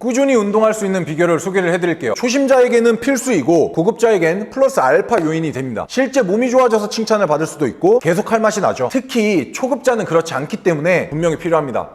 꾸준히 운동할 수 있는 비결을 소개를 해드릴게요. 초심자에게는 필수이고 고급자에겐 플러스 알파 요인이 됩니다. 실제 몸이 좋아져서 칭찬을 받을 수도 있고 계속 할 맛이 나죠. 특히 초급자는 그렇지 않기 때문에 분명히 필요합니다.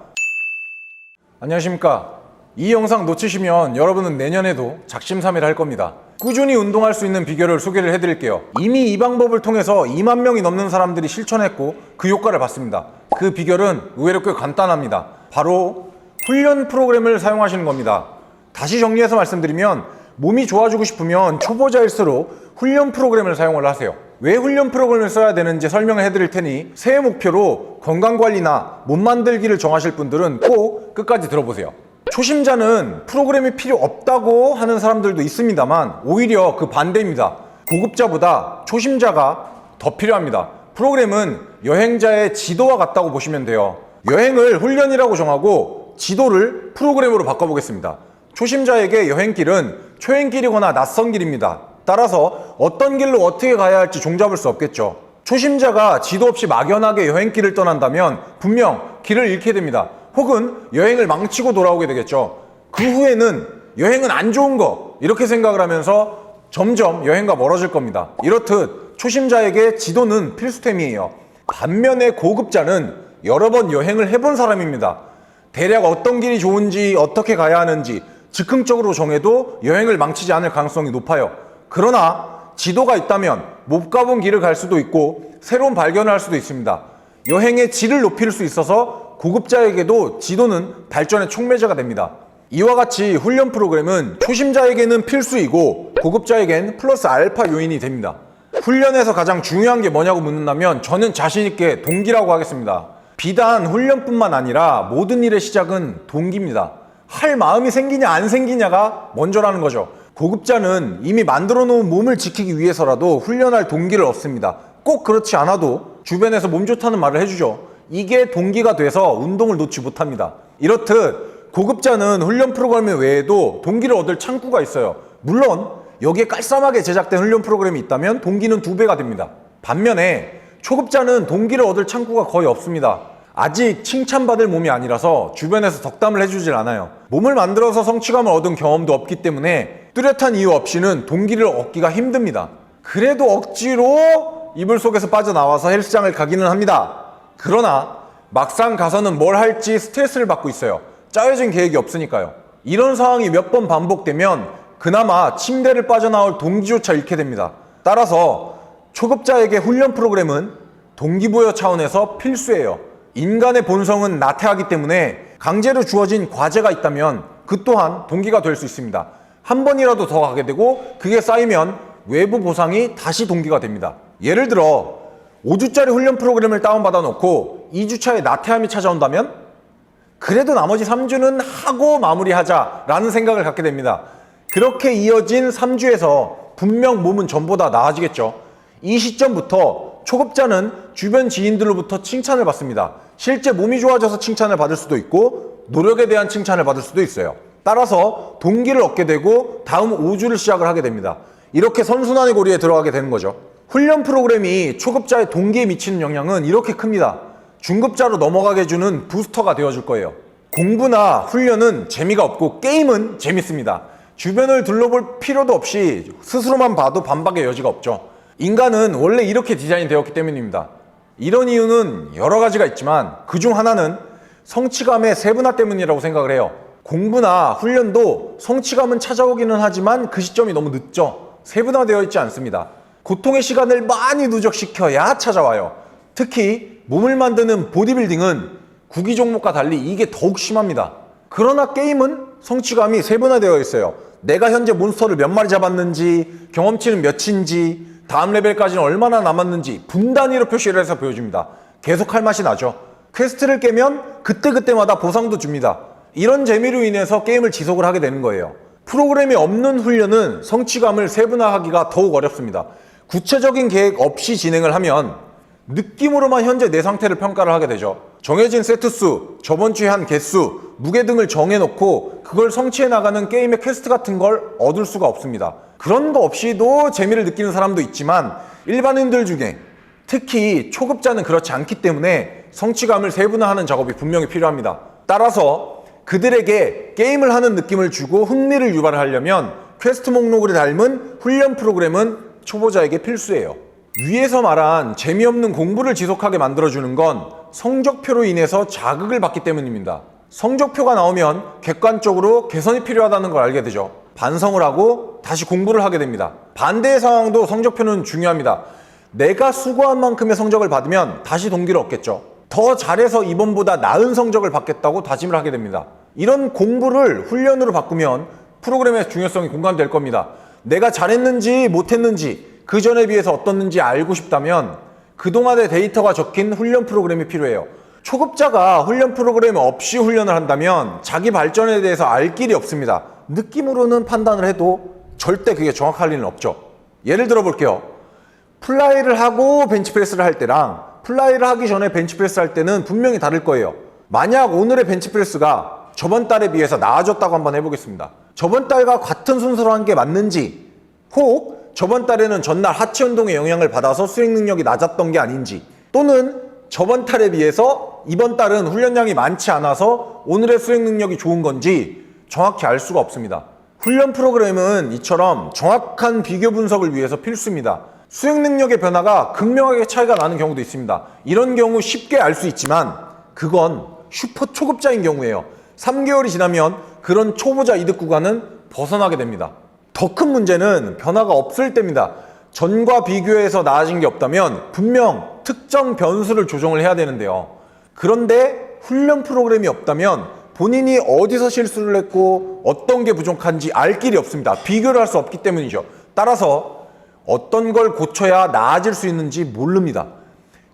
안녕하십니까. 이 영상 놓치시면 여러분은 내년에도 작심삼일 할 겁니다. 꾸준히 운동할 수 있는 비결을 소개를 해드릴게요. 이미 이 방법을 통해서 2만 명이 넘는 사람들이 실천했고 그 효과를 봤습니다. 그 비결은 의외로 꽤 간단합니다. 바로 훈련 프로그램을 사용하시는 겁니다. 다시 정리해서 말씀드리면 몸이 좋아지고 싶으면 초보자일수록 훈련 프로그램을 사용을 하세요. 왜 훈련 프로그램을 써야 되는지 설명을 해드릴 테니 새해 목표로 건강관리나 몸 만들기를 정하실 분들은 꼭 끝까지 들어보세요. 초심자는 프로그램이 필요 없다고 하는 사람들도 있습니다만 오히려 그 반대입니다. 고급자보다 초심자가 더 필요합니다. 프로그램은 여행자의 지도와 같다고 보시면 돼요. 여행을 훈련이라고 정하고 지도를 프로그램으로 바꿔보겠습니다. 초심자에게 여행길은 초행길이거나 낯선 길입니다. 따라서 어떤 길로 어떻게 가야 할지 종잡을 수 없겠죠. 초심자가 지도 없이 막연하게 여행길을 떠난다면 분명 길을 잃게 됩니다. 혹은 여행을 망치고 돌아오게 되겠죠. 그 후에는 여행은 안 좋은 거 이렇게 생각을 하면서 점점 여행과 멀어질 겁니다. 이렇듯 초심자에게 지도는 필수템이에요. 반면에 고급자는 여러 번 여행을 해본 사람입니다. 대략 어떤 길이 좋은지 어떻게 가야 하는지 즉흥적으로 정해도 여행을 망치지 않을 가능성이 높아요. 그러나 지도가 있다면 못 가본 길을 갈 수도 있고 새로운 발견을 할 수도 있습니다. 여행의 질을 높일 수 있어서 고급자에게도 지도는 발전의 촉매제가 됩니다. 이와 같이 훈련 프로그램은 초심자에게는 필수이고 고급자에겐 플러스 알파 요인이 됩니다. 훈련에서 가장 중요한 게 뭐냐고 묻는다면 저는 자신있게 동기라고 하겠습니다. 비단 훈련뿐만 아니라 모든 일의 시작은 동기입니다. 할 마음이 생기냐 안 생기냐가 먼저라는 거죠. 고급자는 이미 만들어 놓은 몸을 지키기 위해서라도 훈련할 동기를 얻습니다. 꼭 그렇지 않아도 주변에서 몸 좋다는 말을 해주죠. 이게 동기가 돼서 운동을 놓지 못합니다. 이렇듯 고급자는 훈련 프로그램 외에도 동기를 얻을 창구가 있어요. 물론 여기에 깔쌈하게 제작된 훈련 프로그램이 있다면 동기는 2배가 됩니다. 반면에 초급자는 동기를 얻을 창구가 거의 없습니다. 아직 칭찬받을 몸이 아니라서 주변에서 덕담을 해주질 않아요. 몸을 만들어서 성취감을 얻은 경험도 없기 때문에 뚜렷한 이유 없이는 동기를 얻기가 힘듭니다. 그래도 억지로 이불 속에서 빠져나와서 헬스장을 가기는 합니다. 그러나 막상 가서는 뭘 할지 스트레스를 받고 있어요. 짜여진 계획이 없으니까요. 이런 상황이 몇 번 반복되면 그나마 침대를 빠져나올 동기조차 잃게 됩니다. 따라서 초급자에게 훈련 프로그램은 동기부여 차원에서 필수예요. 인간의 본성은 나태하기 때문에 강제로 주어진 과제가 있다면 그 또한 동기가 될 수 있습니다. 한 번이라도 더 가게 되고 그게 쌓이면 외부 보상이 다시 동기가 됩니다. 예를 들어 5주짜리 훈련 프로그램을 다운받아 놓고 2주차에 나태함이 찾아온다면 그래도 나머지 3주는 하고 마무리하자 라는 생각을 갖게 됩니다. 그렇게 이어진 3주에서 분명 몸은 전보다 나아지겠죠. 이 시점부터 초급자는 주변 지인들로부터 칭찬을 받습니다. 실제 몸이 좋아져서 칭찬을 받을 수도 있고 노력에 대한 칭찬을 받을 수도 있어요. 따라서 동기를 얻게 되고 다음 5주를 시작을 하게 됩니다. 이렇게 선순환의 고리에 들어가게 되는 거죠. 훈련 프로그램이 초급자의 동기에 미치는 영향은 이렇게 큽니다. 중급자로 넘어가게 해주는 부스터가 되어줄 거예요. 공부나 훈련은 재미가 없고 게임은 재밌습니다. 주변을 둘러볼 필요도 없이 스스로만 봐도 반박의 여지가 없죠. 인간은 원래 이렇게 디자인 되었기 때문입니다. 이런 이유는 여러 가지가 있지만 그중 하나는 성취감의 세분화 때문이라고 생각을 해요. 공부나 훈련도 성취감은 찾아오기는 하지만 그 시점이 너무 늦죠. 세분화되어 있지 않습니다. 고통의 시간을 많이 누적시켜야 찾아와요. 특히 몸을 만드는 보디빌딩은 구기 종목과 달리 이게 더욱 심합니다. 그러나 게임은 성취감이 세분화되어 있어요. 내가 현재 몬스터를 몇 마리 잡았는지, 경험치는 몇인지, 다음 레벨까지는 얼마나 남았는지 분 단위로 표시를 해서 보여줍니다. 계속 할 맛이 나죠. 퀘스트를 깨면 그때그때마다 보상도 줍니다. 이런 재미로 인해서 게임을 지속을 하게 되는 거예요. 프로그램이 없는 훈련은 성취감을 세분화하기가 더욱 어렵습니다. 구체적인 계획 없이 진행을 하면 느낌으로만 현재 내 상태를 평가를 하게 되죠. 정해진 세트수, 저번 주에 한 개수, 무게 등을 정해놓고 그걸 성취해 나가는 게임의 퀘스트 같은 걸 얻을 수가 없습니다. 그런 거 없이도 재미를 느끼는 사람도 있지만 일반인들 중에 특히 초급자는 그렇지 않기 때문에 성취감을 세분화하는 작업이 분명히 필요합니다. 따라서 그들에게 게임을 하는 느낌을 주고 흥미를 유발하려면 퀘스트 목록을 닮은 훈련 프로그램은 초보자에게 필수예요. 위에서 말한 재미없는 공부를 지속하게 만들어주는 건 성적표로 인해서 자극을 받기 때문입니다. 성적표가 나오면 객관적으로 개선이 필요하다는 걸 알게 되죠. 반성을 하고 다시 공부를 하게 됩니다. 반대의 상황도 성적표는 중요합니다. 내가 수고한 만큼의 성적을 받으면 다시 동기를 얻겠죠. 더 잘해서 이번보다 나은 성적을 받겠다고 다짐을 하게 됩니다. 이런 공부를 훈련으로 바꾸면 프로그램의 중요성이 공감될 겁니다. 내가 잘했는지 못했는지 그 전에 비해서 어떻는지 알고 싶다면 그동안의 데이터가 적힌 훈련 프로그램이 필요해요. 초급자가 훈련 프로그램 없이 훈련을 한다면 자기 발전에 대해서 알 길이 없습니다. 느낌으로는 판단을 해도 절대 그게 정확할 리는 없죠. 예를 들어 볼게요. 플라이를 하고 벤치프레스를 할 때랑 플라이를 하기 전에 벤치프레스 할 때는 분명히 다를 거예요. 만약 오늘의 벤치프레스가 저번 달에 비해서 나아졌다고 한번 해보겠습니다. 저번 달과 같은 순서로 한 게 맞는지, 혹 저번 달에는 전날 하체 운동의 영향을 받아서 수행 능력이 낮았던 게 아닌지, 또는 저번 달에 비해서 이번 달은 훈련량이 많지 않아서 오늘의 수행 능력이 좋은 건지 정확히 알 수가 없습니다. 훈련 프로그램은 이처럼 정확한 비교 분석을 위해서 필수입니다. 수행 능력의 변화가 극명하게 차이가 나는 경우도 있습니다. 이런 경우 쉽게 알 수 있지만 그건 슈퍼 초급자인 경우예요. 3개월이 지나면 그런 초보자 이득 구간은 벗어나게 됩니다. 더 큰 문제는 변화가 없을 때입니다. 전과 비교해서 나아진 게 없다면 분명 특정 변수를 조정을 해야 되는데요. 그런데 훈련 프로그램이 없다면 본인이 어디서 실수를 했고 어떤 게 부족한지 알 길이 없습니다. 비교를 할 수 없기 때문이죠. 따라서 어떤 걸 고쳐야 나아질 수 있는지 모릅니다.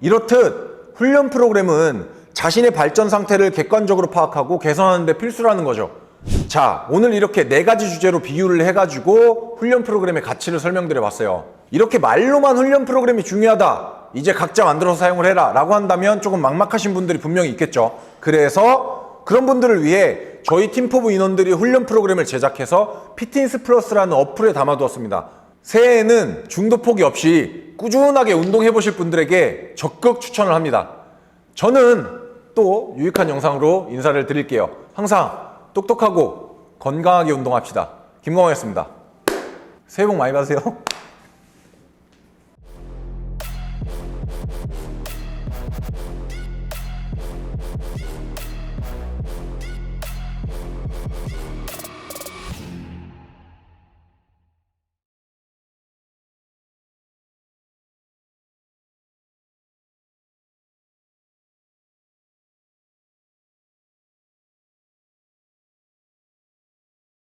이렇듯 훈련 프로그램은 자신의 발전 상태를 객관적으로 파악하고 개선하는 데 필수라는 거죠. 자, 오늘 이렇게 4가지 주제로 비유를 해가지고 훈련 프로그램의 가치를 설명드려 봤어요. 이렇게 말로만 훈련 프로그램이 중요하다, 이제 각자 만들어서 사용을 해라 라고 한다면 조금 막막하신 분들이 분명히 있겠죠. 그래서 그런 분들을 위해 저희 팀포부 인원들이 훈련 프로그램을 제작해서 피트니스 플러스라는 어플에 담아두었습니다. 새해에는 중도 포기 없이 꾸준하게 운동해 보실 분들에게 적극 추천을 합니다. 저는 또 유익한 영상으로 인사를 드릴게요. 항상 똑똑하고 건강하게 운동합시다. 김광호였습니다. 새해 복 많이 받으세요.